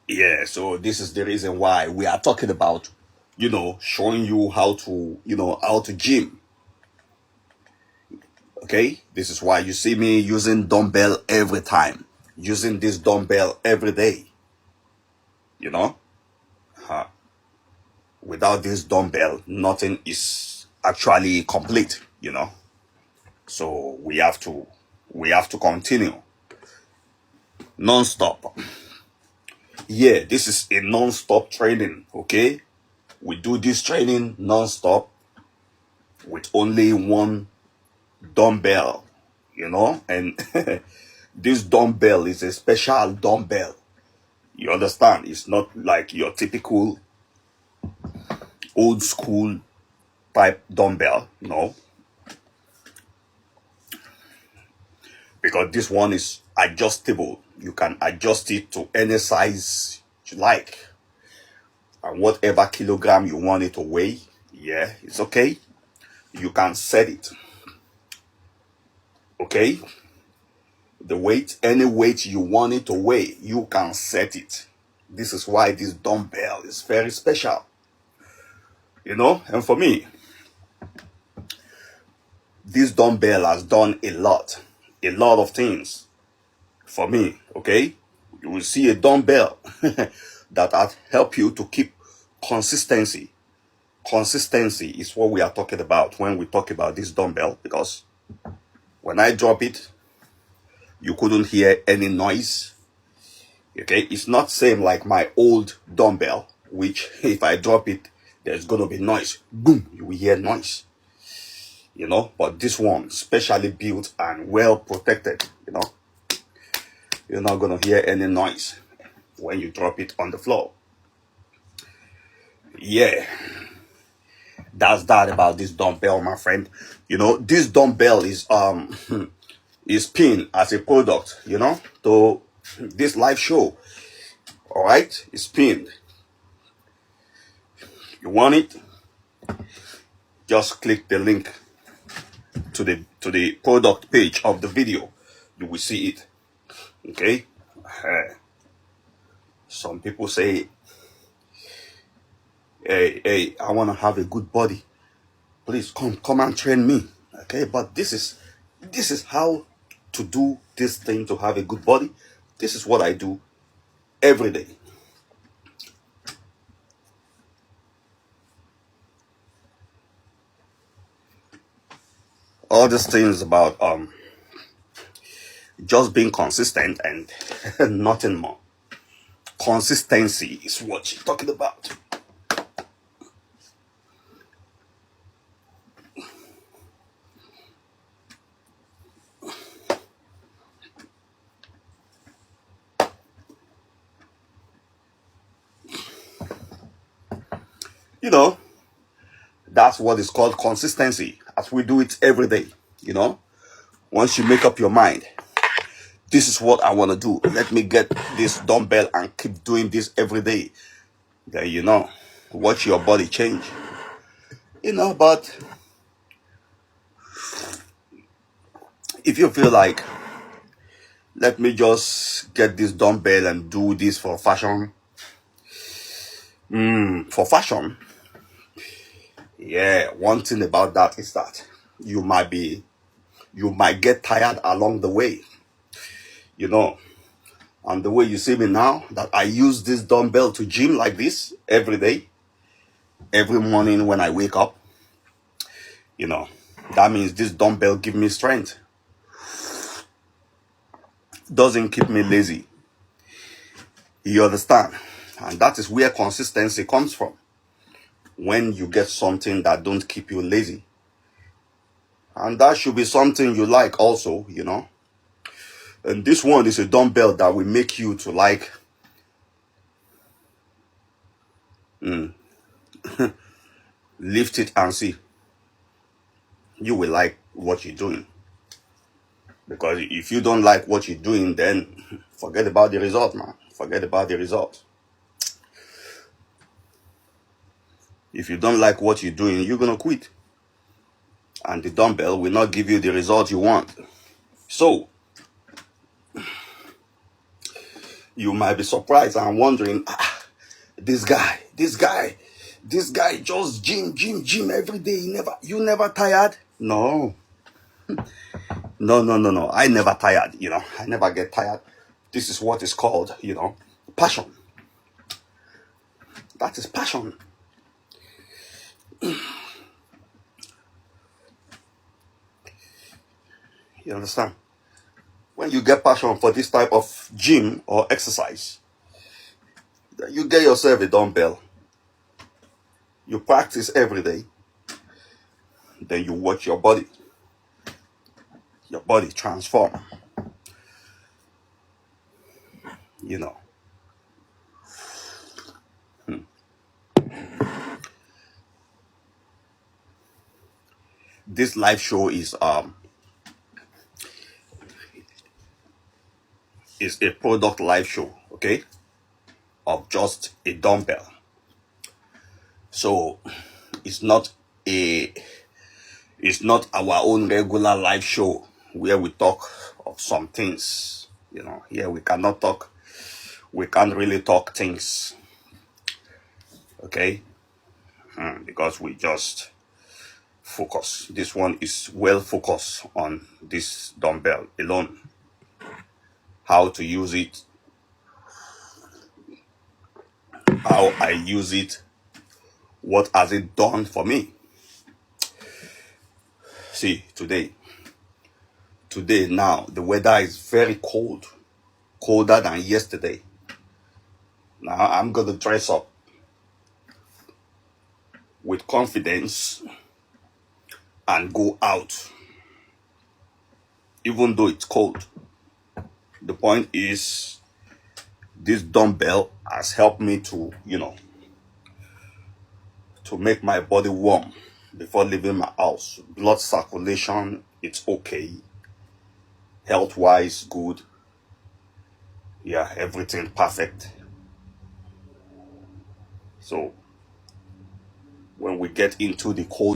Yeah, so this is the reason why we are talking about, showing you how to gym. Okay, this is why you see me using dumbbell every time, using this dumbbell every day. You know, uh, without this dumbbell, nothing is actually complete. So we have to continue non-stop. Yeah, this is a non-stop training. Okay, we do this training non-stop with only one dumbbell, and this dumbbell is a special dumbbell. You understand? It's not like your typical old school type dumbbell, no, because this one is adjustable. You can adjust it to any size you like, and whatever kilogram you want it to weigh, yeah, it's okay. You can set it. Okay, the weight, any weight you want it to weigh, you can set it. This is why this dumbbell is very special. And for me, this dumbbell has done a lot of things for me. Okay, you will see a dumbbell that has helped you to keep consistency. Consistency is what we are talking about when we talk about this dumbbell, because when I drop it, you couldn't hear any noise. Okay, it's not same like my old dumbbell, which if I drop it, there's gonna be noise. Boom, you will hear noise. But this one, specially built and well protected, you're not gonna hear any noise when you drop it on the floor. Yeah, that's that about this dumbbell, my friend. This dumbbell is is pinned as a product, to this live show. All right, it's pinned. You want it? Just click the link to the product page of the video. You will see it. Okay. Some people say, hey, I want to have a good body. Please come and train me. Okay, but this is how to do this thing to have a good body. This is what I do every day. All these things about just being consistent and nothing more. Consistency is what you're talking about. That's what is called consistency, as we do it every day. Once you make up your mind, this is what I want to do, let me get this dumbbell and keep doing this every day, then watch your body change. But if you feel like, let me just get this dumbbell and do this for fashion, yeah, one thing about that is that you might get tired along the way. And the way you see me now, that I use this dumbbell to gym like this every day, every morning when I wake up, that means this dumbbell gives me strength. Doesn't keep me lazy. You understand? And that is where consistency comes from. When you get something that don't keep you lazy. And that should be something you like also, And this one is a dumbbell that will make you to like lift it and see. You will like what you're doing. Because if you don't like what you're doing, then forget about the result, man. Forget about the result. If you don't like what you're doing, you're going to quit. And the dumbbell will not give you the result you want. So, You might be surprised and wondering, this guy just gym every day. You never tired? No. I never tired, I never get tired. This is what is called, passion. That is passion. You understand? When you get passion for this type of gym or exercise, you get yourself a dumbbell. You practice every day. Then you watch your body transform. This live show is a product live show, okay, of just a dumbbell. So it's not our own regular live show where we talk of some things. Here we can't really talk things, okay, because we just focus. This one is well focused on this dumbbell alone, how to use it, how I use it, what has it done for me. See, today now, the weather is very cold, colder than yesterday. Now I'm going to dress up with confidence and go out, even though it's cold. The point is, this dumbbell has helped me to, to make my body warm before leaving my house. Blood circulation, it's okay. Health-wise, good. Yeah, everything perfect. So when we get into the cold